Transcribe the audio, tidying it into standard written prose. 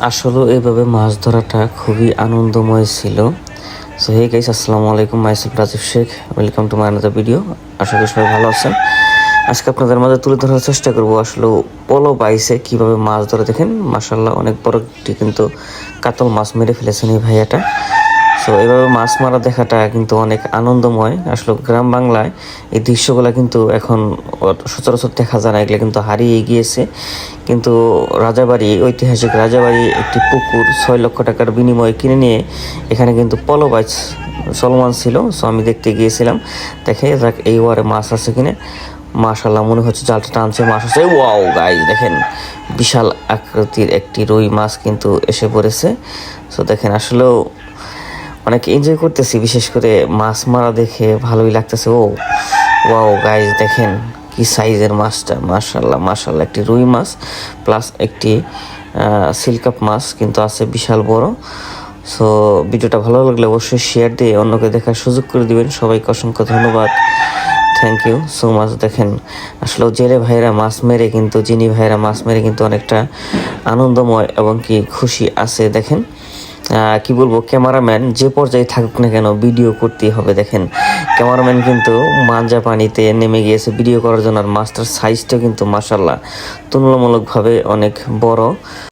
আসলে এইভাবে মাছ ধরাটা খুবই আনন্দময় ছিল। সো হে গাইস, আসসালামু আলাইকুম, myself Rajib Sheikh. Welcome to my another video. আশা করি সবাই ভালো আছেন। আজকে আপনাদের মাঝে তুলে ধরার চেষ্টা করবো আসলে পলো বাইসে কিভাবে মাছ ধরে। দেখেন মাশাল্লাহ, অনেক বড় একটি কিন্তু কাতল মাছ মেরে ফেলেছেন এই ভাইয়াটা। সো এভাবে মাছ মারা দেখাটা কিন্তু অনেক আনন্দময়। আসলে গ্রাম বাংলায় এই দৃশ্যগুলো কিন্তু এখন সচরাচর দেখা যায় না, এগুলো কিন্তু হারিয়ে গিয়েছে। কিন্তু রাজাবাড়ি, ঐতিহাসিক রাজাবাড়ি একটি পুকুর 6 লক্ষ টাকার বিনিময়ে কিনে নিয়ে এখানে কিন্তু পলো বাইচ চলমান ছিল। সো আমি দেখতে গিয়েছিলাম, দেখে যাক এই ওয়ারে মাছ আছে কিনে। মাশাল্লাহ, মনে হচ্ছে জালটা টানছে, মাছ আছে। ওয়াও গাইস, দেখেন বিশাল আকৃতির একটি রুই মাছ কিন্তু এসে পড়েছে। সো দেখেন আসলেও অনেক এনজয় করতেছি, বিশেষ করে মাছ মারা দেখে ভালোই লাগতেছে। ওয়াও গাইস, দেখেন কি সাইজের মাছটা। মাশাল্লাহ মাশাল্লাহ, একটি রুই মাছ প্লাস একটি সিলকাপ মাছ কিন্তু আছে, বিশাল বড়। সো ভিডিওটা ভালো লাগলে অবশ্যই শেয়ার দিয়ে অন্যকে দেখার সুযোগ করে দিবেন। সবাইকে অসংখ্য ধন্যবাদ, থ্যাংক ইউ সো মাচ। দেখেন আসলে জেলে ভাইরা মাছ মেরে কিন্তু, যিনি ভাইরা মাছ মেরে কিন্তু অনেকটা আনন্দময় এবং কি খুশি আছে। দেখেন কি বলবো, ক্যামেরাম্যান যে পর্যায়ে থাকুক না কেন ভিডিও করতেই হবে। দেখেন ক্যামেরাম্যান কিন্তু মাঞ্জা পানিতে নেমে গিয়েছে ভিডিও করার জন্য। আর মাছটার সাইজটাও কিন্তু মাশাল্লাহ তুলনামূলকভাবে অনেক বড়।